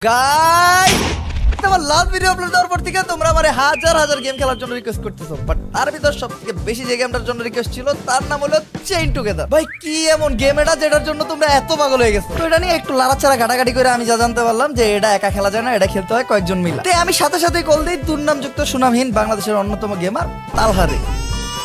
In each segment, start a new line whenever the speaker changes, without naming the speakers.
Guys আমার last video upload দেওয়ার পর থেকে তোমরা আমারে হাজার হাজার গেম খেলার জন্য রিকোয়েস্ট করতেছো, বাট তার ভিতর সবথেকে বেশি যে গেমটার জন্য রিকোয়েস্ট ছিল তার নাম হলো চেইন টুগেদার। ভাই কি এমন গেম এটা যেটার জন্য তোমরা এত পাগল হয়ে গেছো? তো এটা নিয়ে একটু লাড়াচাড়া ঘাটাঘাটি করে আমি যা জানতে পারলাম যে এটা একা খেলা যায় না, এটা খেলতে হয় কয়েকজন মিলে। তাই আমি সাথে সাথে কল দিই দুর্নামযুক্ত সুনামহীন বাংলাদেশের অন্যতম গেমার তালহারে।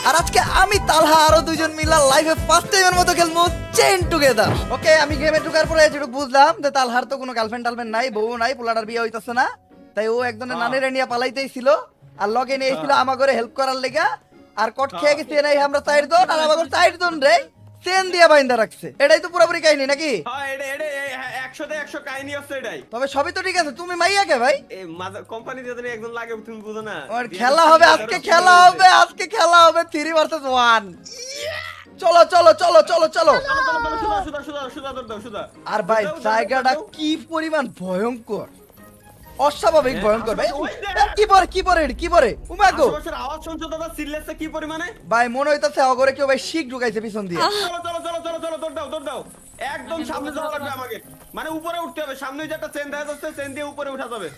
আর আজকে আমি তালহা আরো দুইজন মিলা লাইভে ফার্স্ট টাইমের মতো খেলবো চেইন টুগেদার। ওকে, আমি গেমে ঢোকার পরে যেটুকু বুঝলাম যে তালহার তো কোনো গার্লফ্রেন্ড টালফ্রেন্ড নাই, বউ নাই, পোলাটার বিয়ে হইতাছে না, তাই ও একজনের নানিরে নিয়ে পালাইতেই ছিল আর লগে নিয়ে এসেছিল আমার ঘরে হেল্প করার লেগা। আর কট খেয়ে গেছি নাই আমরা চারজন, আর আমার চারজন রে চেন দিয়ে বাইন্দা রাখছে। এটাই তো পুরোপুরি কাহিনী নাকি?
হ্যাঁ এটা 100 তে 100 কাহিনী আছে এটাই।
তবে সবই তো ঠিক আছে, তুমি মাইয়া কে ভাই?
এই কোম্পানি দিয়ে একজন লাগে তুমি বুঝো না।
আর খেলা হবে আজকে, খেলা হবে আজকে, খেলা হবে 3 vs 1। চলো চলো চলো চলো চলো।
সুদা
আর ভাই জায়গাটা কি পরিমাণ ভয়ঙ্কর, অস্বাভাবিক ভয়ঙ্কর ভাই। কি পরে উমাগো
আওয়াজ শুনছো দাদা? সিরিয়াসলি কি পরিমাণে
ভাই মনে হইতাছে অগরে কেউ ভাই শিক ঢুকাইছে পিছন দিয়ে।
চলো দৌড় দাও একদম সামনে যাওয়া লাগবে আমাকে, মানে উপরে উঠতে হবে। সামনে যে একটা চেন দেখা যাচ্ছে, চেন দিয়ে উপরে উঠা যাবে।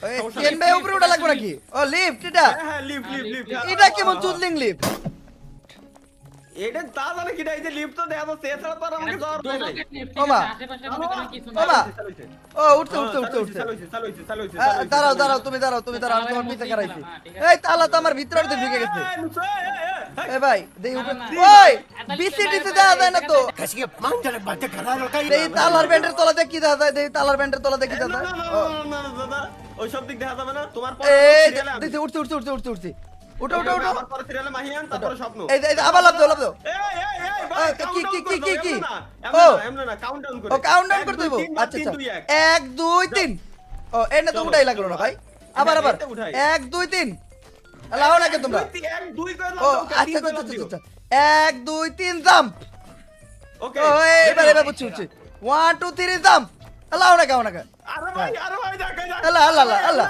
চেন ভাই উপরে উঠা লাগবে নাকি? ও লিফট এটা?
হ্যাঁ লিফট।
এটা কেমন চুদলিং লিফট?
এটা তা জানে কিটা? এই যে লিফট তো দেখা যাচ্ছে, এছাড়া তো আর আমাকে যাওয়ার উপায় নাই।
ওমা ওমা ও উঠছে। দাঁড়াও তুমি দাঁড়াও, আমি তোমার পিছে করাইছি। এই তালা তো আমার ভিতরে ঢুকে গেছে। এ ভাই দেই উপরে, ওই বিসিটিতে দেখা যায় না তো। এই তালার ব্যান্ডের তলাতে কি দেখা যায়? দেই তালার ব্যান্ডের তলাতে কি দেখা যায়?
না দাদা ওই সব দিক দেখা যাবে না। তোমার
এই দেখি উঠছে। উঠো
আমার পরে সিরিয়ালে মাহিয়ান, তারপরে স্বপ্ন।
এই আবার লাভ দাও।
ভাই
কি
ও
ও
এমন না, কাউন্টডাউন করে।
ও কাউন্টডাউন করতে দেব। আচ্ছা 1 2 3। ও এনে তো উঠাই লাগলো না ভাই। আবার 1 2 3 লাও নাকি তোমরা?
1 2 করে
ও
লাও।
আচ্ছা 1 2 3 জাম্প।
ওকে
ও এবার বুঝছি 1 2 3 জাম্প। লাও না কাও না।
আরে ভাই দেখা
আল্লাহ।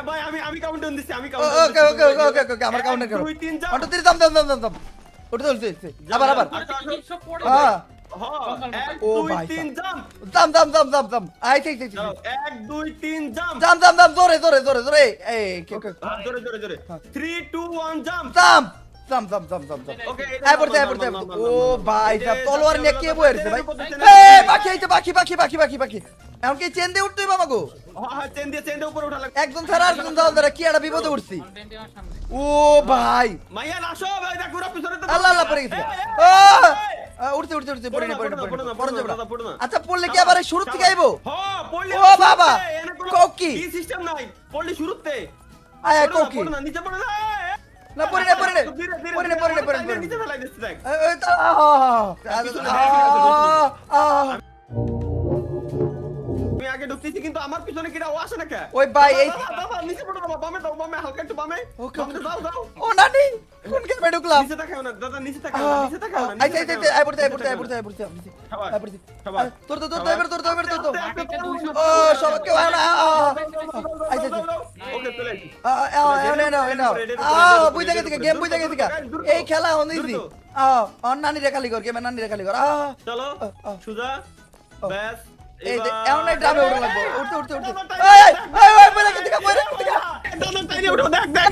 ভাই আমি কাউন্টডাউন দিছি, আমি
ওকে আমার কাউন্টার করো।
2 3 জাম্প।
1 2 3 জাম্প। উঠে চলছে আবার হ্যাঁ।
ও ভাই 3 জাম্প।
জাম্প আইছে
1 2 3 জাম্প।
জাম্প জোরে এই
জোরে 3 2 1 জাম্প।
জাম্প
ওকে
আই পড়তে ও ভাই সাহেব তলোয়ার নিয়ে কে বইছে ভাই? এই বাকি এখন কি চেন দিয়ে উঠতেই বাবা গো?
হ্যাঁ চেন দিয়ে উপরে উঠা লাগবে।
একজন ছাড়া আরেকজন দাদা কি একটা বিপদে উঠছি। ও ভাই
মাইয়া আসো ভাই, দেখো পুরো পিছনে তো
আল্লাহ পড়ে গেছে। ও উঠতে পড়ে না। আচ্ছা পড়লে কি আবার শুরু থেকে আইবো?
হ্যাঁ পড়লে
ও বাবা কোকি
কি সিস্টেম নাই, পড়লে শুরুতে
আয় কোকি
পড়ো না, নিচে পড়ে না।
না পড়ে না
নিচে ফেলাই দিচ্ছি দেখ। আমি আগে ঢুকতেছি কিন্তু আমার পিছনে কিরা ও আসে না কে?
ওই ভাই এই
দাদা নিচে পড়ো না, বামে হালকা একটু বামে।
ওকে
যাও
ও নানি কোন গেমে ঢুকলাম?
নিচে তাকাও না দাদা, নিচে তাকাও না।
আচ্ছা আই পড়তে তোর ও সব কেউ না।
ওকে চলে আসি।
বুঝতে গেছি গেম বুঝতে গেছি এই খেলা হনিছি। নানি রে খালি কর
চলো সুজা ব্যাস।
এই এমন একটা ড্রামে উঠে লাগবো। উঠতে বইরা গেছে
দাদা টাইনে উঠো, দেখ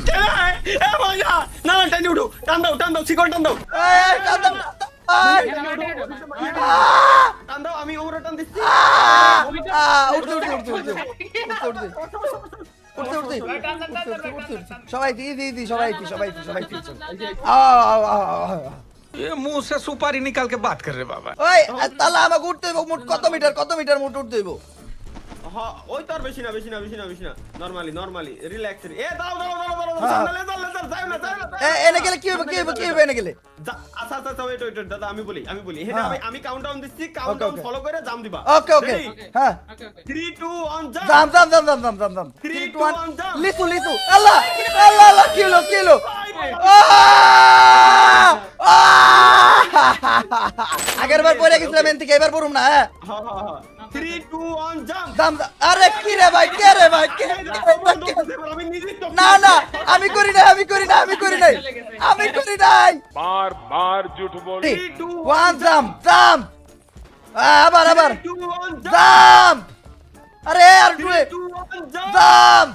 এ মাইয়া না টাইনে উঠো, টান দাও শিকল টান দাও। টান দাও, আমি ওমরা টান দিচ্ছি।
উঠতে সবাই দি সবাই
ये मुंह से सुपारी निकाल के बात कर रहे बाबा।
ওই তাহলে আমাকে উঠতে হইব মোট কত মিটার মোট উঠতে হইব?
হ্যাঁ ওই তো আর বেশি না নরমালি রিল্যাক্স। এ দাও সামনে যাও না
এনে গেলে কি হবে এনে গেলে?
আচ্ছা ওয়েট দাদা আমি বলি এখানে আমি কাউন্টডাউন দিচ্ছি, কাউন্টডাউন ফলো করে জাম দিবা।
ওকে হ্যাঁ
3 2 1 জাম।
3 2 1 লিসু আল্লাহ কি হলো আগের বার পড়ে গেছিলাম এন থেকে, এবার পড়ুম না। হ্যাঁ
3 2 1 জাম।
আরে কি রে ভাই না আমি করি নাই
बार झूठ बोल
3 2 1 জাম্প আবার
3 2 1 জাম।
জাম্প আরে আর একটু
3, 2, 1 jump!
দাম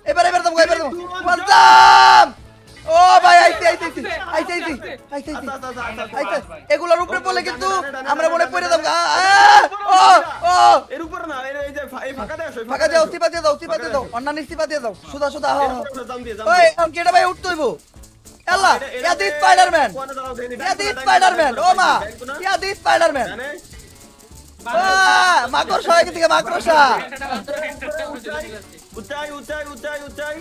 এবার দাম দাম ও ভাই আইতে এগুলোর উপরে পড়লে কিন্তু আমরা মনে পড়ে দাম ও
এর উপর না, এই যে এই ফাঁকা দিয়ে আসো,
ফাঁকা দাও সিপা দিয়ে দাও অন্যান্য সিপা দিয়ে দাও সুদা
জাম দিয়ে
ওই এখন কেটা ভাই উঠতে হইব আল্লাহ ইয়া দি স্পাইডারম্যান ও মা ইয়া দি স্পাইডারম্যান মাকড় সহায় থেকে মাকড়সা
উচাই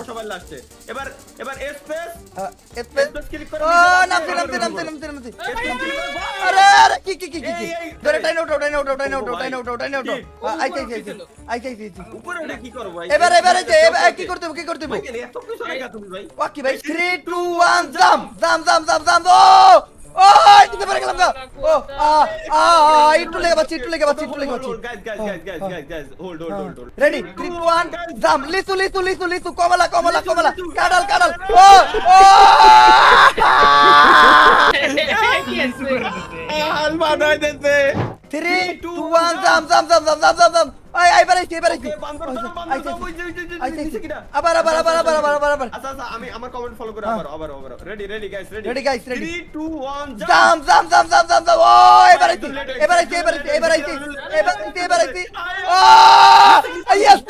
সবাই লাস্টে এবার স্পেস ক্লিক করে
ও নামতে আরে কি ধরে টাইন আউট আইতে
উপরে উঠে কি করব ভাই?
এবার কি করতে হবে
ভাই, এত কিছু লেখা তুমি ভাই।
ওকে ভাই 3 2 1 জাম্প ও দিতে পারে গেলাম না ও একটু লেগে বাচ্চি
Guys, hold.
রেডি 3 2 1 জাম্প লিসু কমলা কাডাল ও
হাল বানাই দিতে
3 2 1 জাম্প আই বাড়াইছি আবার
আচ্ছা আমি আমার কমেন্ট ফলো করে আবার ready guys
Ready, guys, ready.
3 2 1
jump ও এবার আইছি ও ইয়েস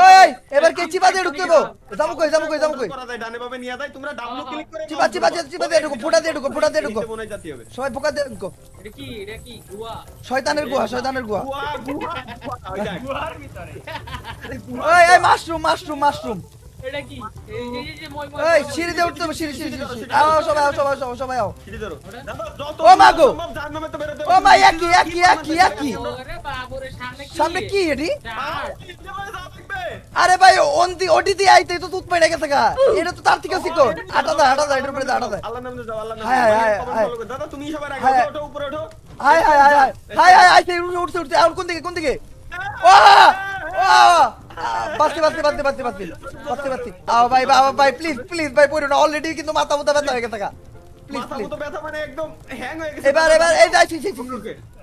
ওই এবার কে চিপা দিয়ে ঢুকতে হবে যাবো কই
করা যায় ডানে বামে নিয়ে যায় তোমরা ডাবল ক্লিক করে
চিপা দিয়ে ঢুকো ফোঁটা দিয়ে ঢুকো
মনে হয় জাতি হবে
সবাই ফোকা দিয়ে ঢুকো
এটা কি গুয়া
শয়তানের গুহা
গুয়া
ওই মাশরুম
এটা কি এই যে মই
এই সিঁড়ি দিয়ে উঠতে হবে সিঁড়ি আও সবাই আও
সিঁড়ি ধরো দাদা যত
ও মা গো!
সম্ভব জাহান্নামে তো বেরোতে
ও মা একই
আরে বাবুরে
সামনে কি এটি
সামনে
আরে ভাই ওটি দিয়ে আইতে তো তুত পড়ে গেছে গা এটা তো তার থেকে শিখো আটা দা এটার উপরে আটা দা
আল্লাহর নামে যাও আল্লাহর
হায়,
নামে
হায়,
কমেন্ট
হায়।
ফলো করো দাদা তুমি সবার আগে
হায়।
ওঠো উপরে ওঠো
হাই আইতে উঠছে আর কোন দিকে ও বাস্তি আও ভাই প্লিজ ভাই পড়ো না অলরেডি কিন্তু মাথা ব্যথা হয়ে গেছে গা প্লিজ
মাথা মতো ব্যথা মানে একদম হ্যাং হয়ে গেছে
এবার এই যাইছি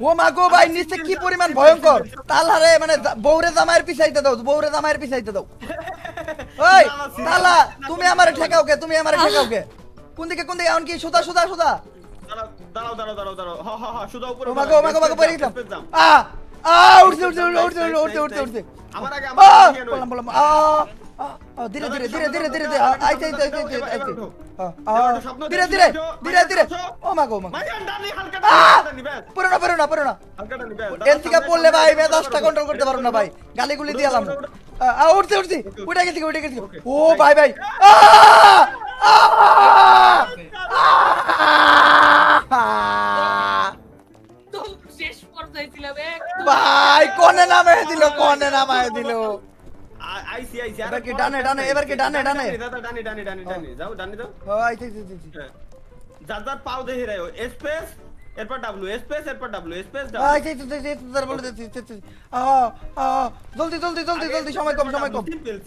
ও মা গো ভাই নিচে কি পরিমাণ ভয়ঙ্কর তালারে মানে বউরে জামাইয়ের পিছাইতে দাও ওই তালা তুমি আমারে ঠেকাও কে কোন দিকে এখন কি সুদা
দাঁড়াও হ্যাঁ সুদা উপরে
ও মা গো পড়ে গেলাম উঠছে
আমার আগে
বললাম ধীরে আইতে ধীরে ও মা গো
মাইয়ান ডানি হালকা ডানি ব্যাস
পড়ো না
হালকা ডানি ব্যাস
এর থেকে পড়লে ভাই মেজাজটা কন্ট্রোল করতে পারবো না ভাই গালিগুলি দিয়ালাম উঠছে উঠে গেছি ও ভাই
তো শেষ পর্যায়ে ছিলাম
ভাই কোনে নামায় দিল
আইসি
এবার কি ডানে
দাদা ডানি যাও ডানি দাও
ও আইতে
যার পাও দেখে রাও স্পেস এরপর ডাব্লিউ স্পেস এরপর ডাব্লিউ স্পেস
আইতে বলে জলদি সময় কম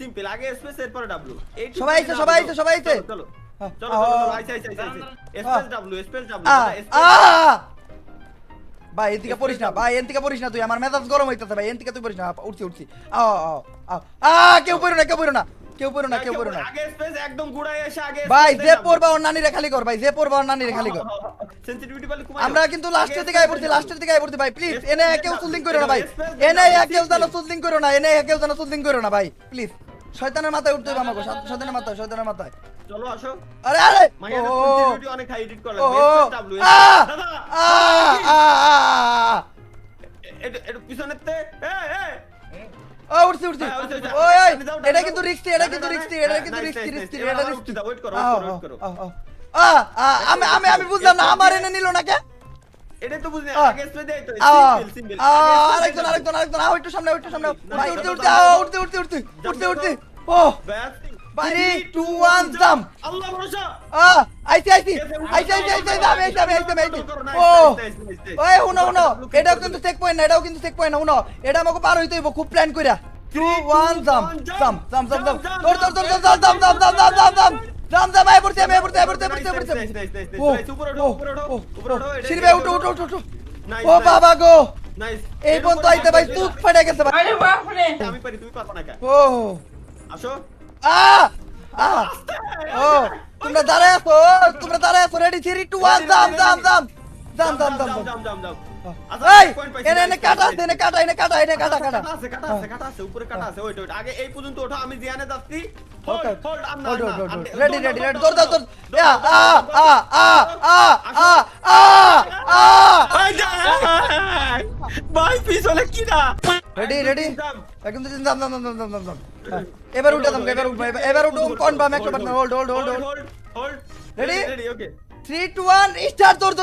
সিম্পল আগে স্পেস এরপর ডাব্লিউ
সবাই আইছে
চলো আইছে স্পেস ডাব্লিউ
ভাই এদিকে পড়িস না তুই আমার মেজাজ গরম হইতাছে ভাই এদিকে তুই পড়িস না উঠছি কেউ পড়ো না
আগে স্পেস একদম গুড়ায় এসে আগে
ভাই যে পড়বা ওর নানিরে খালি কর
সেনসিটিভিটি বলে কমাই
আমরা কিন্তু লাস্টের দিকে আই পড়ছি ভাই প্লিজ এনে কেউ সুলিং করো না ভাই এনে কেউ জানো সুলিং করো না ভাই প্লিজ শয়তানের মাথায় উঠতে হবে আমাকে শয়তানের মাথায়
চলো আসো
আরে
মাইয়া
ও
সেনসিটিভিটি অনেক হাই এডিট করলাম
ও
স্পেস ডাব্লিউ দাদা এটা পিছনেতে
উঠছি ওই এটা কিন্তু রিস্কি
ওয়েট করো
আমি বুঝলাম না আমার এনে নিল না কে
এটা তো বুঝনি আগে স্পেস দেই তো সিম্পল
আরেকজন একটু সামনে ভাই উঠতে ও
ব্যাস
3 2 1 জাম্প
আল্লাহ ভরসা
আইতে ও ওই হুনো এটাও কিন্তু চেক পয়েন্ট না হুনো এটা আমাকে পার হইতে হইব খুব প্ল্যান কইরা 2 1 জাম্প আই পড়তে সিরবে উঠো ও বাবা গো
নাইস
এই পর্যন্ত আইতে ভাই তুক ফাটে গেছে ভাই
আমি পারি তুমি পারবা না কা
ও
আসো
আ আ ও তোমরা দাঁড়ায় আছো রেডি 3 2 1 জাম জাম জাম জাম জাম জাম
জাম জাম জাম
এই এনে কাটা
কাটা আছে উপরে কাটা আছে ওইটা আগে এই পর্যন্ত ওঠো আমি জিয়ানে যাচ্ছি
ওকে
হোল্ড
রেডি দৌড় ইয়া আ আ আ আ আ আ আ
ভাই পিছনে কি না
রেডি একদম জাম জাম জাম জাম জাম জাম এবার উঠে দাম এবার উঠো কনফার্ম একটা button hold Ready?
Ready okay
3 2 1 start দৌড়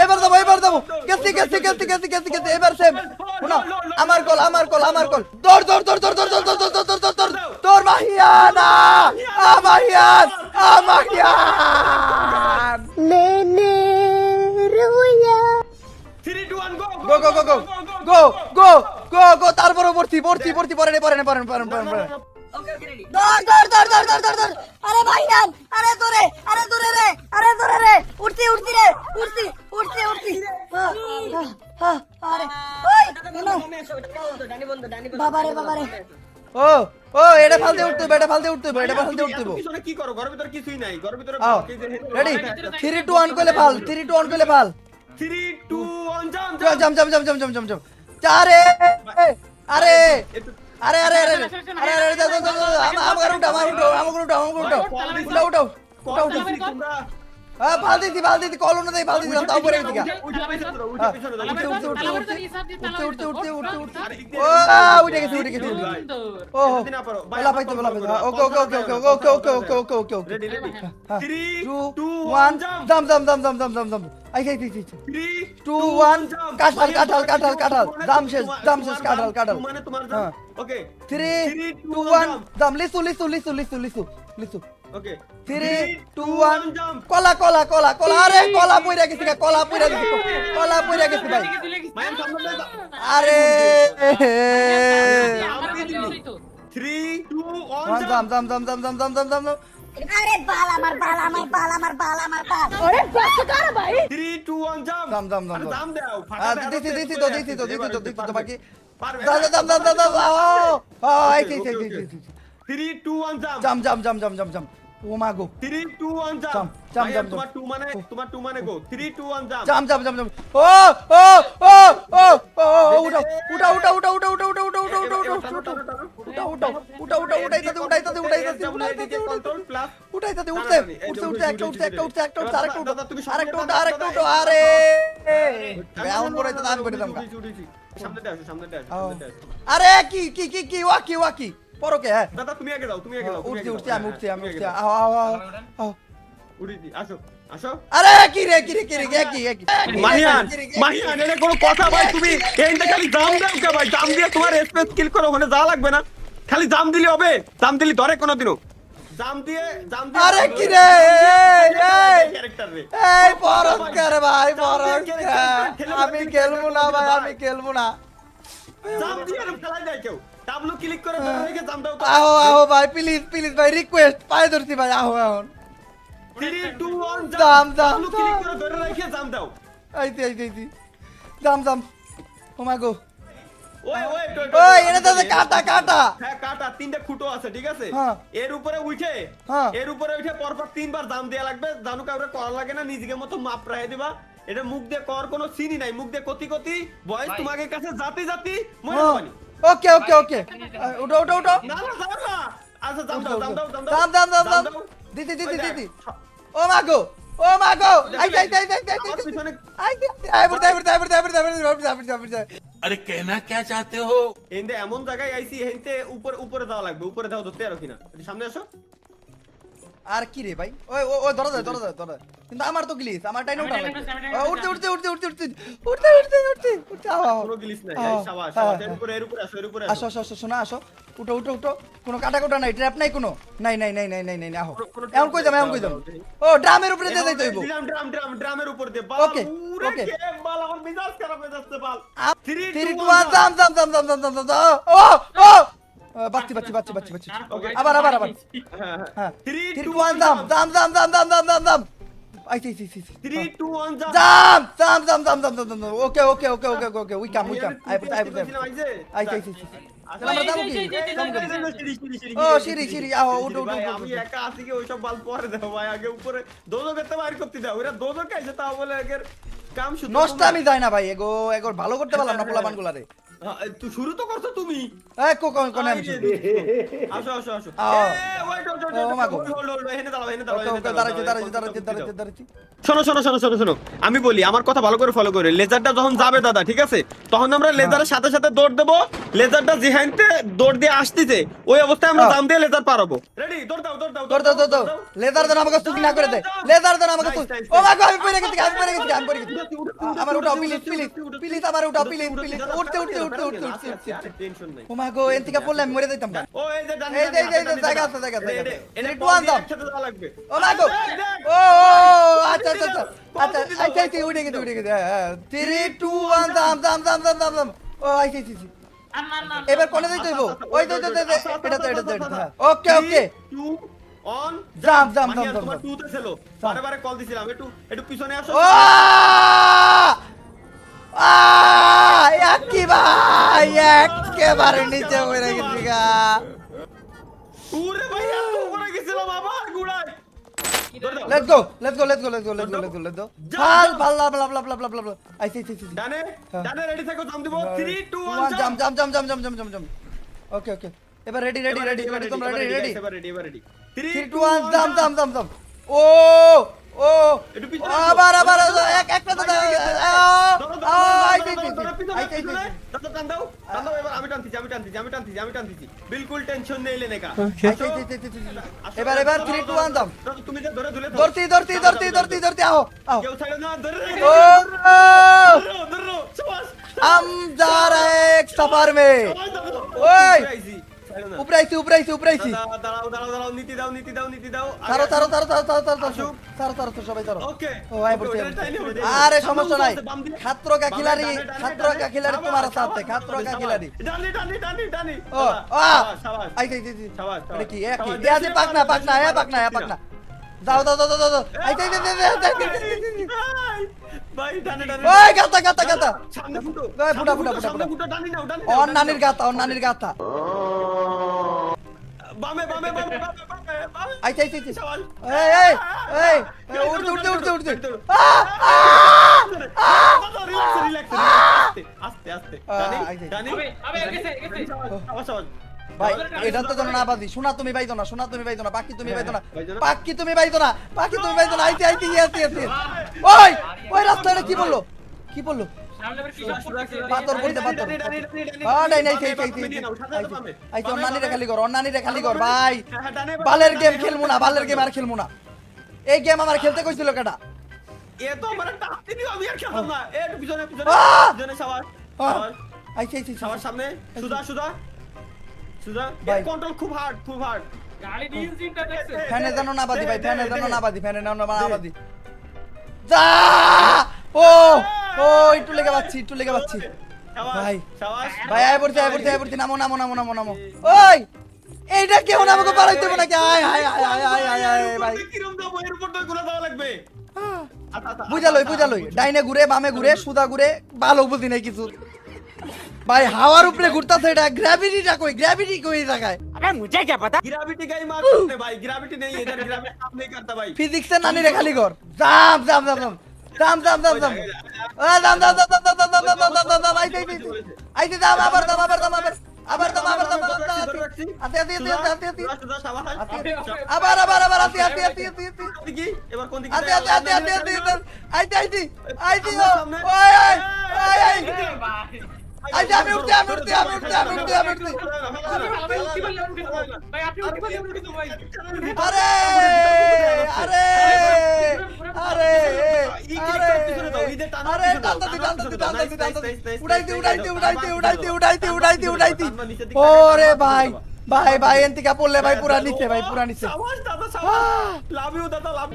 এবার দাও গেছি এবার সেম শোনো আমার কল দৌড় তোর মাহিয়ানা মাহিয়ান
मैंने रोया
3 2 1
গো তারপরে পড়ছি পরে
दौड़ अरे भाई यार अरे दूरे रे उठती अरे ओए बाबा रे
ও এটা ফালতে উঠতে
পিছনে কি করো ঘরের ভিতর কিছুই নাই ঘরের ভিতরে
আও রেডি 3 2 1 কইলে ফাল
3 2 1 জাম
জাম চারে আরে উঠাও
তোমরা
ফাল দিতি কল না দেই ফাল দিতি তাও পরে দিকা
উঠে পিছনে
উঠতে উঠে গেছে ও বলা পাইতো okay
ready 3
2
2
1
jam
jam I
3
2 1 কাঁঠাল দাম শেষ কাঁঠাল
মানে তোমার
হ্যাঁ।
ওকে
3 2 1 দাম লিসু
ওকে
3 2 1 কলা আরে কলা পইরা গেছে ভাই
মায়ান সামনে যাও
আরে
3 2 1
জাম
अरे बाल अमर बाल अरे बस कर भाई
3 2 1 জাম
জাম
আরে জাম দাও
দিছি তো বাকি
পারবে
আই
3 2 1 জাম
ও মাগো
3 2 1 জাম
জাম
তোমার 2 মানে গো 3 2 1 জাম
জাম ও উঠাইতে
কন্ট্রোল প্লাস
আরেকটা উঠো আরে এমন করে তো দান করে দাম
সামনে আসো
আরে কি ওয়াকি পরকে হ্যাঁ
দাদা তুমি আগে যাও
উঠছি আমি আও
উঠি আসো
আরে কি রে
মাহিয়ান এনে কোনো কথা ভাই তুমি এইটা খালি জাম দাও কে ভাই জাম দিয়ে তোমার স্পেস কিল করো ওখানে যা লাগবে না খালি জাম দিলে হবে জাম দিলি ধরে কোনোদিনও জাম দিয়ে
আরে কি রে
ক্যারেক্টার রে
এই পরস্কার ভাই আমি খেলবো না ভাই
জাম দিয়ে খেলা যায় কেউ ডাবলু ক্লিক করে ধরে রেখে জাম দাও তো
আহো ভাই প্লিজ ভাই রিকোয়েস্ট পায়ে ধরছি ভাই আহো এখন
3 2 1
জাম
ডাবলু ক্লিক করে ধরে রেখে জাম দাও
আইতি জাম ও মাই গো
ওই
এনে তো কাটা
হ্যাঁ কাটা তিনটা খুঁটো আছে ঠিক আছে
হ্যাঁ।
এর উপরে উঠে পরপর তিনবার জাম দেয়া লাগবে জানু কাউরে করা লাগে না নিজেকে মতো মাপ রাখে দিবা এটা মুখ দিয়ে কর কোনো সিনই নাই মুখ দিয়ে কতি ভয়েস তোমাদের কাছে জাতি মনে হয়নি
ওকে উঠো
না যাও না আচ্ছা জাম দাও
দিদি ও মাগো আই
পিছনে
अरे कहना क्या चाहते हो
এন্ডে এমন জায়গায় আইছি হেনতে উপরে যাওয়া লাগবে উপরে যাও ধরতে পারো কিনা সামনে আসো
আর কি রে ভাই ওই ধরা যায় কিন্তু আমার তো গ্লিচ আমার টাইম উঠা লাগবে উঠতে আও
কোনো গিলিস নাই
আও,
শাবাশ
হ্যাঁ,
এর উপরে আসো
আসো শোনা আসো উঠো কোনো কাটা নাই ট্র্যাপ নাই কোনো নাই আহো এমন কই যাম ও ড্রামের উপরে দিয়ে যাইতে হইব
ড্রামের উপর দিয়ে
ওকে, ওকে।
বাল আমার মেজাজ খারাপ হয়ে যাচ্ছে বাল
3
3
2
2
1 জাম ও বাচ্চি আবার
হ্যাঁ
3
3
2
2
1 জাম আইছি
3 2 1 জাম্প
জাম ওকে উই কাম আই আইছি আমরা যাবো কি ও সিঁড়ি আও উঠো
আমি একা আছি কি ওইসব বাল পরে দাও ভাই আগে উপরে দোজোকে বাইর করতে দাও ওরা দোজোকে এসে তাও বলে আগের কাম শুরু
নষ্ট আমি যাই না ভাই এগো ভালো করতে পারলাম না পোলাপান গুলারে
তুই শুরু তো করছো তুমি
এই কোনে আমি শুরু?
আসো
আও।
ওয়েট
ও মা গো।
এনে দাঁড়াও
ওকে, দাঁড়াচ্ছি।
শোনো আমি বলি আমার কথা ভালো করে ফলো করে লেজারটা যখন যাবে দাদা ঠিক আছে তখন আমরা লেজারের সাথে সাথে দৌড় দেবো লেজারটা যেখানতে দৌড় দিয়ে আসতেছে ওই অবস্থায় আমরা জাম দিয়ে লেজার পারবো রেডি দৌড় দাও
লেদার দেন আমাকে সুকি না করে দে লেদার দেন আমাকে সুকি ও মা গো আমি পড়ে গেছি আমার উঠাও প্লিজ আমার উঠাও প্লিজ উঠতে
টেনশন নাই
ও মা গো এন্তিকা পড়লে আমি মরে যাইতাম না
ও এই যে ডান
এই জায়গা আছে
এনে
টু আন দাম
একসাথে যাওয়া লাগবে
ও মা গো ও আচ্ছা উঠে গেছে 3 2 1 দাম ও আইছি এবার কোনে যাইতে হইব ওই তো এটা ওকে
2 অন
জাম
তোমার 2 তে ছিল বারে কল দিছিলাম একটু পিছনে আসো
ও কি ভাই একেবারে নিচে পড়ে গেছি গা
ওরে ভাই এত উপরে গেছিলাম আবার গুড়াই
লেটস গো ভাল আইছি
ডানে রেডি থাকো জাম দিব 3 2
ওয়ান
1
জাম ওকে এবার রেডি তোমরা রেডি
এবার রেডি
3 2 1 জাম ও
একটু পিছনে
আবার একটা তো
দাদা টান দাও এবার আমি টানতেছি বিলকুল টেনশন নেই লেনে কা
এবার 3 2 1 দাম
দাদা তুমি যে ধরে
ধরতি আও
কেউ ছাড়ে না ধরে
ओ
ধরো সবাস
हम जा रहे हैं एक सफर में ওই ऊपर आईছি
দাঁড়াও নীতি দাও
তারো সবাই তারো
ওকে
ও আই পড়ছে আরে সমস্যা নাই খাতরো কা খিলাড়ি তোমার সাথে খাতরো কা খিলাড়ি
টানি
ও
শাবাশ
আইছি
শাবাশ
এটা কি এ আছে পাকনা যাও আইছি
ভাই টানে
ওই গাতা
সামনে ফুটো
ওই ফুটা
সামনে ফুটো টানি নাও
ওর নানির গাতা
বামে
আইছি
শাবাশ
এই উঠতে
রিল্যাক্স আস্তে টানি
আবে গেছে
শাবাশ
ভাই এটা তো না বাজি শোনা তুমি বাইতো না বাকি তুমি বাইতো না আইছি ওই রাস্তাটা কি বললো
সামনে আবার কি সব করতেছে
পাথর নাই আইছি অন্নানিরে খালি কর ভাই বালের গেম খেলমু না এই গেম আমার খেলতে কইছিল কেডা
এ তো আমার টাপতে দিও আমি আর খেলতাম না একটু পিছনে শাবাশ
আইছি
শাবাশ সামনে সুদা
ভাই।
কন্ট্রোল খুব হার্ড
গাড়ি ইঞ্জিনটা দেখছে
ফ্যানে জানো না বাদি ভাই ফ্যানে না বাদি যা ও একটু লেগে পাচ্ছি ভাই।
শাবাশ
ভাই আয় পড়ছি নামো ওই এইটা কেউ না আমাকে পারাইতে হবে নাকি আয় ভাই
কিরম দাও এর উপর তো গুলা দেওয়া লাগবে
বুঝালই ডাইনে ঘুরে বামে ঘুরে সুদা ঘুরে ভালো বুঝি নাই কিছু ভাই হাওয়ার উপরে ঘুরতাছে এটা গ্র্যাভিটি কই জায়গায়
গ্র্যাভিটি গাই মারতে ভাই গ্র্যাভিটি নেই इधर ग्रेविटी काम नहीं करता भाई
ফিজিক্সের নানিরে খালি কর জাম আইতে দাম আবার দাম আবার আতি
এবার কোন দিকে
আইতে আমি উঠতে
ভাই আপনি উঠে ভাই
উড়াইতে ওরে ভাই এন্তিকা পড়লে ভাই পুরা নিচে
শাবাশ দাদা লাভ ইউ দাদা লাভ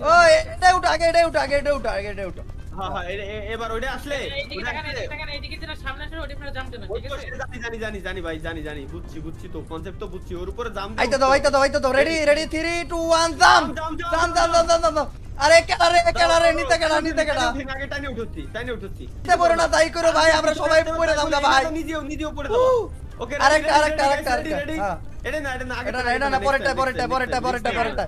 ও এটা উঠ আগে এটা উঠ
হ্যাঁ হ্যাঁ এবার ওইটা আসলে
এইদিকে দেখেন, এইদিকে দেখেন, এইদিকে যেটা সামনে আসলে ওটা আপনারা জানতে না,
ওই
ঠিক
তো
আছে?
জানি ভাই জানি বুঝছি তো কনসেপ্ট তো বুঝছি ওর উপরে জাম
আইতা দাও রেডি 3 2 1 জাম জাম আরে কেডা নিতে কেডা
আগে টাইনে উঠছি
নিতে পারো না তাই করো ভাই আমরা সবাই পড়ে দাও না ভাই
নিজেও পড়ে দাও ওকে
আরেকটা
রেডি
হ্যাঁ
এটা না আগে
এটা না পরেরটা
দেখবেন না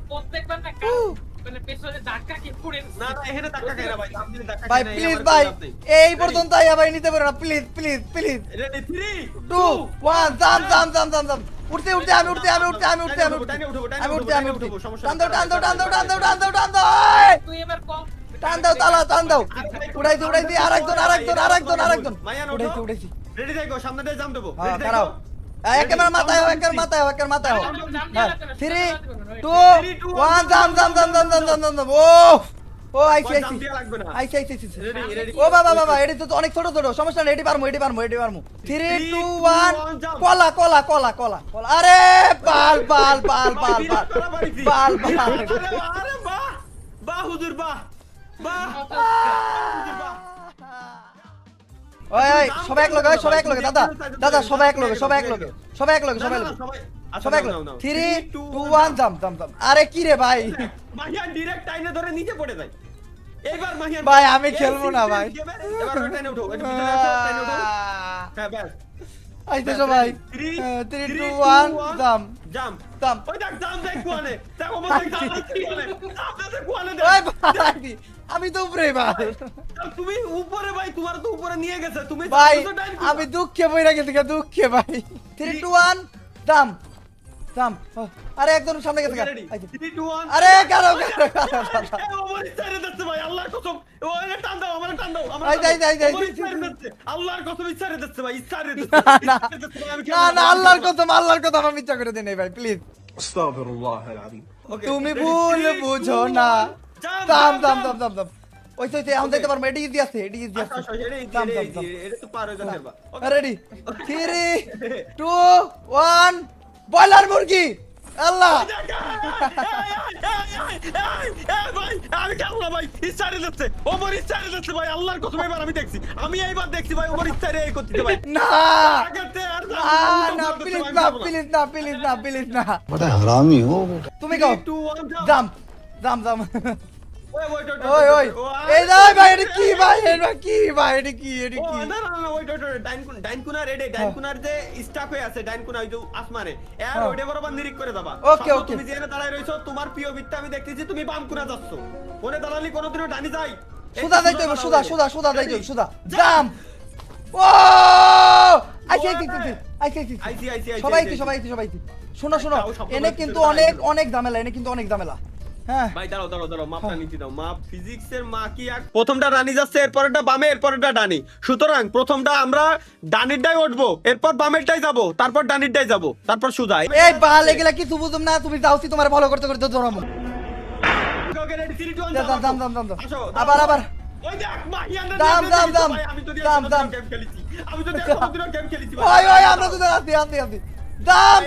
মানে পেছনে ধাক্কা কি পড়ে
না এখানে টাকা খাই না ভাই দাম দিলে টাকা
ভাই প্লিজ ভাই এই পর্যন্ত আইয়া ভাই নিতে পারো না প্লিজ
রেডি 3
2 1 জাম উঠতে আমি উঠতে টান দাও
তুই এবার কম
টান দাও উড়াই দি আরেকজন উড়াইছি
রেডি থাকো সামনে দিয়ে জাম দেবো
হ্যাঁ
রেডি
দাঁড়াও
থাকো
একেবারে মাথায় হও 3 2 1 জাম ও আইছি
জাম দিয়া লাগবে না রেডি
ও বাবা এডি তো অনেক ছোট সমস্যা নেই এডি পারমু 3 2 1 কলা আরে পাল
আরে বাহ হুজুর বাহ
ওই সবাই এক লগে দাদা সবাই এক লগে 3 2 1 জাম আরে কি রে ভাই
মাহিয়ান ডাইরেক্ট টাইনে ধরে নিচে পড়ে যায় এইবার মাহিয়ান
ভাই, আমি খেলবো না ভাই।
এবার টাইনে উঠো এটা ভিতরে আসো টাইনে উঠো হ্যাঁ ব্যাস
আইতে সবাই 3 2 1 জাম
ওই দেখ জাম দেখ কোয়ানে দেখো মত দেখ জাম কি বলে জাম দেখ কোয়ানে
ওই ভাই আমি তো উপরে ভাই
তুমি উপরে ভাই তোমার তো উপরে নিয়ে গেছে তুমি
ভাই
তো ডাইন
আমি দুঃখে বইরা গেছি ভাই 3 2 1 জাম আরে একদম সামনে গেছে
রেডি 3 2 1
আরে কারো
ওমরি সাইরে দিতে ভাই আল্লাহর কসম ওরে টান দাও আমার টান দাও আমার
যাই।
আল্লাহর কসম ইচ্ছারে দিতে ভাই ইচ্ছারে
না আল্লাহর কথা আমি ইচ্ছা করে দেই ভাই প্লিজ তুমি ভুল বুঝো না জাম ওই তো এখন দেখতে পারবো এডি ইজি আছে জাম
এটা তো পার হয়ে যাবে
রেডি 3 2 1 বয়লার মুরগি আল্লাহ
ভাই আমি খেলবো ভাই ইচ্ছারে দিতে ওমর ইচ্ছারে দিতে ভাই আল্লাহর কসম এবার আমি দেখছি ভাই ওমর ইচ্ছারে এই করতে ভাই
না
আগাতে আর
না প্লিজ না বড় হারামি হো তুমি কও জাম ওই এই যাই ভাই এটা কি
না ওই ডাইনকুনা রেডি ডাইনকুনার যে স্টাক হয়ে আছে ডাইনকুনা ওই যে আসমানে এর ওইটা বরাবর নিরিক করে দাও
ওকে
তুমি যেখানে দাঁড়ায় রইছো তোমার প্রিয় বিটটা আমি দেখতেছি তুমি বামকুনা যাচ্ছ ওরে দাঁড়ালি কোনোদিনও ডানি যাই
সুদা যাইতে হবে সুদা যাইতে হবে সুদা জাম ও আইছি সবাই শোনো এনে কিন্তু অনেক ঝামেলা হ্যাঁ
ভাই দাঁড়াও মাপটা নিতে দাও মাপ ফিজিক্সের মা কি এক প্রথমটা ডানি যাচ্ছে এরপরটা বামে এরপরটা ডানি সুতরাং প্রথমটা আমরা ডানিরটাই উঠবো এরপর বামেরটাই যাব তারপর ডানিরটাই যাব তারপর সুজা
এই বাল এগুলা কিছু বুঝুম না তুমি যাওছি তোমার ভালো করতে জড়ামু জাম আবার
ওই দেখ মাহিয়ান
জাম
আমি তো গেম খেলেছি গেম খেলেছি
ওই আমরা তো আছি জাম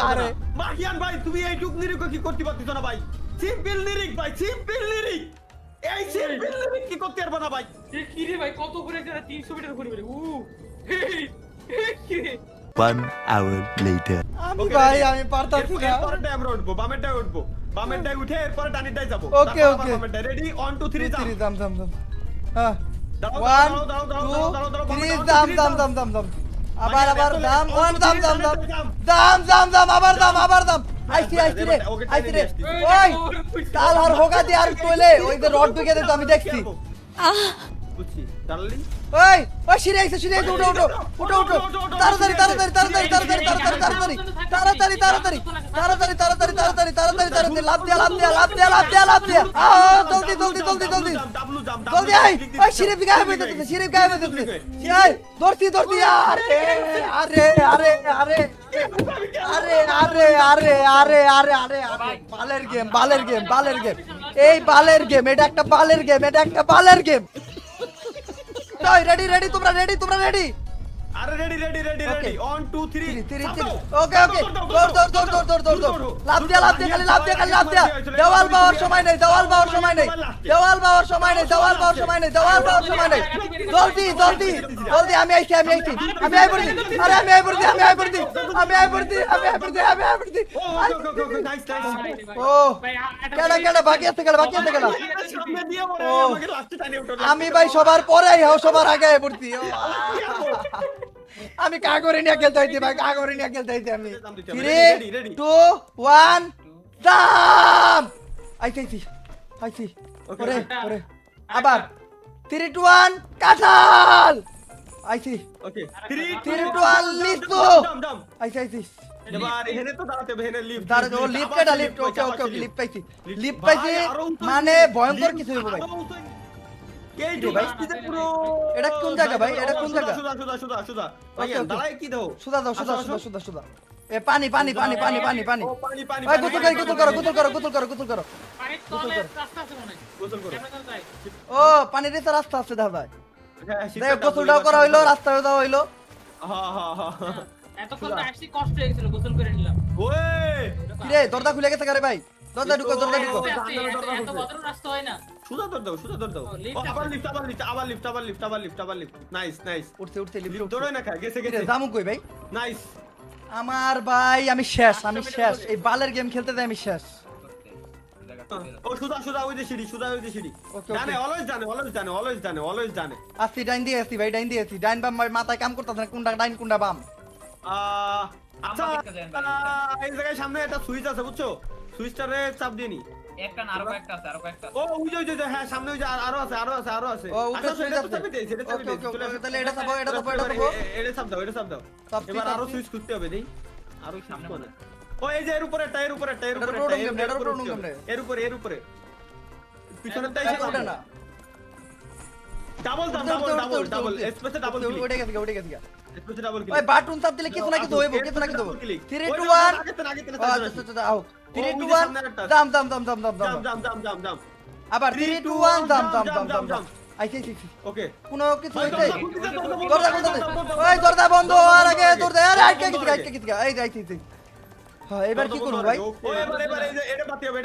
আরে
মাহিয়ান ভাই তুমি এই টুক নিরিক কি করতে পারতিস না ভাই সিম্পল নিরিক এই সিম্পল নিরিক কি করতে পারবা না ভাই
কি রে ভাই কত করে যারা 300 মিটার ঘুরে কি রে
1 hour later
আমি পারতাছি না
এরপরটা আমরা উঠবো বামেরটাই উঠে এরপর ডানিরটাই যাব
ওকে
রেডি 1 2 3
জাম হ্যাঁ 1 2 3 জাম আবার দাম আবার দাম আইছি রে ওই তাল আর হোগা দি আর তোলে ওই যে রড ঢুকে দে তো আমি দেখছি
বুঝছি ডার্লিং
ওই সিঁড়ি আইছে উঠো তাড়াতাড়ি লাভ দিয়া জলদি আই ওই সিঁড়ি গায়েব হয়ে যেতেছে এই ধরছি আরে বালের গেম এই বালের গেম এটা একটা বালের গেম রেডি তোমরা রেডি
আরে রেডি রেডি রেডি রেডি 1 2 3
ওকে ওকে দৌড় লাভ দিয়া খালি লাভ দিয়া দেওয়াল পাওয়ার সময় নেই দেওয়াল পাওয়ার সময় নেই জলদি আমি আইছি আই পড়ছি আরে আমি আই পড়ছি
নাইস নাইস
ও কেডা বাকি আছে কেডা
সামনে দিয়ে ওরে
ও।
আমাকে লাস্টে টানে উঠো
আমি ভাই সবার পরে আই সবার আগে আই পড়ছি ও। আমি কাগরে নিয়ে খেলতে হইছি ভাই আমি 3 2 1 দাম আইছি ওরে আবার 3 2 1 কাঁঠাল আইছি
ওকে
3 2 1 লিচু
দাম
আইছি
এবার এখানে তো দাঁড়াতে হবে এখানে লিফট
দাঁড়া ও লিফট কেডা লিফট ওকে লিফট পাইছি মানে ভয়ঙ্কর কিছু হইব ভাই
এই যে ভাই পুরো
এটা কোন জায়গা ভাই এটা কোন জায়গা
সুদা ভাই
ওকে, ওকে।
দাঁড়ায় কি দাও
সুদা দাও সুদা এ পানি
ও পানি
ভাই গোসল করো
পানির তলে রাস্তা আছে মনে হয়
গোসল করো
ক্যামেরা যায়
ও পানির নিচে রাস্তা আছে দা ভাই
হ্যাঁ
দেখ গোসলটাও করা হইলো রাস্তাও দেওয়া হইলো
হ্যাঁ
এতক্ষণ তো আসছি কষ্ট হয়ে গেছিল গোসল করে নিলাম
ওয়ে
কিরে দরজা খুলে গেছে কারে ভাই দরজা ঢুকো
এত বড় রাস্তা হয় না
সুদা দাও
ও, লিফট
আবার লিফট নাইস
উঠতে
লিফট
লিফট
ধরে না খায় গেছে
কিরে জামু কই ভাই
নাইস
আমার ভাই আমি শেষ এই বালের গেম খেলতে দেয় আমি শেষ
ও সুদা ওই যে সিঁড়ি
ওকে,
জানে
ওকে।
অলওয়েজ জানে
আসি ডাইন দিয়ে আসি ভাই ডাইন বাম মাথায় কাম করতেছে না কোনটা ডাইন কোনটা বাম
আচ্ছা এই জায়গায় সামনে একটা সুইচ আছে বুঝছো সুইচটারে চাপ দিয়ে নি
একটা না আরো কয়েকটা আছে
ও ওই যে হ্যাঁ সামনে ওই যে আরো আছে
ও উপরে
আচ্ছা,
সুইচ
এটা
আছে
তো চাপি দিয়েছি, এটা চাপি
ওকে
দিয়েছি,
ওকে
চলে
ওকে
আসো।
তাহলে এটা চাপো
এটা চাপ দাও
চাপছি,
এবার আরো
চাপছি।
সুইচ খুঁজতে হবে দেই আরো
সামনে
সামনে
মনে
ও এই যে এর উপরে
এটার উপরে উঠুন কেমনে, এটার উপরে উঠুন কেমনে?
এর উপরে পিছনেরটা
এটা
এসে
ওঠে না
ডাবল ডাবল স্পেসে ডাবল ক্লিক
উঠে গেছে
স্পেসে ডাবল
ওই
ক্লিক
বাটন চাপ দিলে কিছু না কিছু হইব 3 2 1 আচ্ছা আউট 3 2 1 দাম আবার 3 2 1 দাম আইছি
ওকে
কোনো কিছু হইছে দরজা ওই দরজা বন্ধ আর আগে দরজা আরে আটকে গেছে এই যে আইছি হ্যাঁ এবার কি করব ভাই
ও এবার এই যে এটা বাতি হবে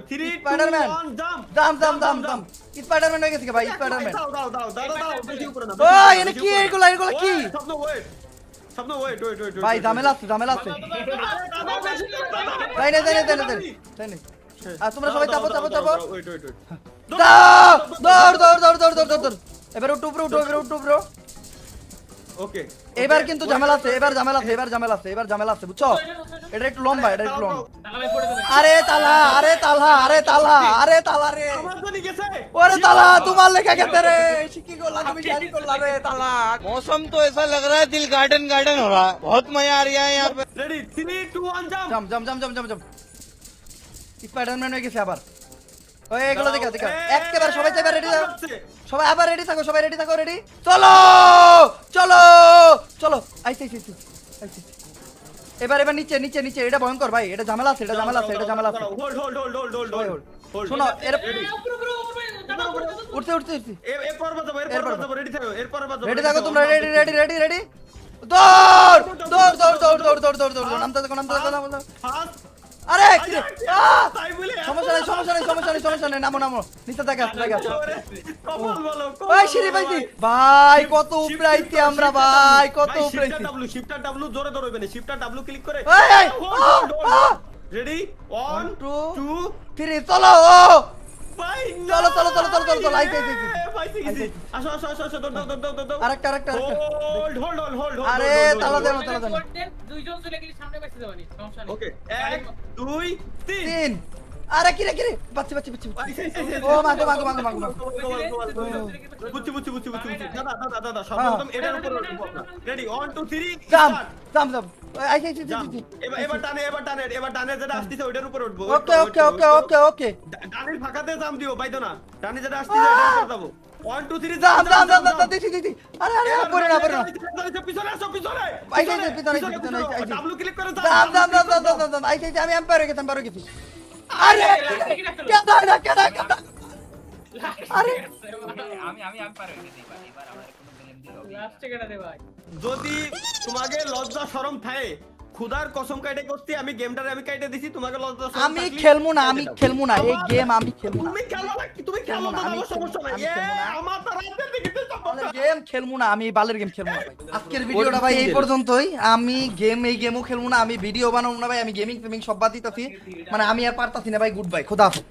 3
স্পাইডারম্যান
2 1 জাম্প
দাম স্পাইডারম্যান হয়ে গেছে ভাই স্পাইডারম্যান
দাও বেশি উপরে না
ও এনে কি এগুলা কি
স্বপ্ন ওয়েট
ভাই ঝামেলা আছে তাই না আর তোমরা সবাই চাপো
ওয়েট
দৌড় এবার উঠো
ওকে
এবার কিন্তু ঝামেলা আছে বুঝছো এটা একটু লম্বা লং
তালা ভাই পড়ে যাবে
আরে তালা রে
আমার তো নি গেছে
ওরে তালা তোমার লেখা গেছে রে কি করলা তুমি জানি করলা রে তালা
मौसम तो ऐसा लग रहा है दिल गार्डन हो रहा है बहुत मजा आ रहा है यहाँ पे
রেডি 3 2 1 জাম্প
জাম স্পাইডারম্যান হয়ে গেছে আবার ওই এগুলো দেখা একেবারে সবাই চাইবে রেডি সবাই আবার রেডি থাকো রেডি চলো আইছি এবার নিচে এটা ভয়ঙ্কর ভাই এটা ঝামেলা আছে
হোল্ড
শোনো এর
উপরে দাদা
উঠতে
এরপর বাজাবো রেডি থাকো
রেডি থাকো তোমরা রেডি দৌড় নামতে থাকো
ফাস্ট
আরে কি রে?
তাই বলে
সমস্যা নেই নামো নিচে থাকে
কপাল বলো
ওই সিঁড়ি পাইছি ভাই কত উপরে আইছি আমরা ভাই কত উপরে আইছি
শিফটার ডাব্লিউ জোরে ধরবে না শিফটার ডাব্লিউ ক্লিক করে
এই,
রেডি 1 2
3 চলো
ভাই
চলো আইছি
পাইছি গেছি আসো দৌড়
আরেকটা
হোল্ড
আরে তালা দেন
দুইজন চলে গেলে সামনে বেঁচে যাবানি সমস্যা নেই
ওকে 1 2 3
3 আরে কি রে বাচ্চি ও মাগো
বুঝছি দাদা সর্বপ্রথম এটার উপর রেডি 1 2 3
জাম আইছি
এবার টানে যেটা আসছে ওটার উপর উঠবো
ওকে
ডানের ফাঁকাতে জাম দিও বাইতো না ডানে যেটা আসছে এটার উপর যাবো 1 2 3
জাম দিছি আরে পড়ে না
পিছনে আসো পিছনে
পিছনে
ডাব্লিউ ক্লিক করে
জাম আইছি আমি এম্পায়ার হয়ে গেছি আরে কেডা আরে
আমি পার হয়ে গেছি এবার আমার কোনো
লাস্টে কেটে দে ভাই
যদি তোমাকে লজ্জা শরম থাকে খুদার কসম কাইটে করছি আমি গেমটারে আমি কাইটে দিছি তোমাকে লজ্জা শরম
আমি
থাকলে
খেলবো না, আমি
কাইটে দাও।
খেলবো না এই গেম, আমি খেলবো না।
তুমি খেলো না কি তুমি খেলো না
আমি
আমার সমস্যা নাই
খেলবো না।
আমার তো রাতের দিকে তো সমস্যা।
গেম খেলবো না, আমি বালের গেম খেলবো না ভাই। আজকের ভিডিওটা ভাই এই পর্যন্তই। আমি এই গেমও খেলবো না, আমি ভিডিও বানাবো না ভাই, আমি গেমিং ফেমিং সব বাদ দিতেছি, মানে আমি আর পারতাছি না ভাই। গুড বাই, খোদা হাফেজ।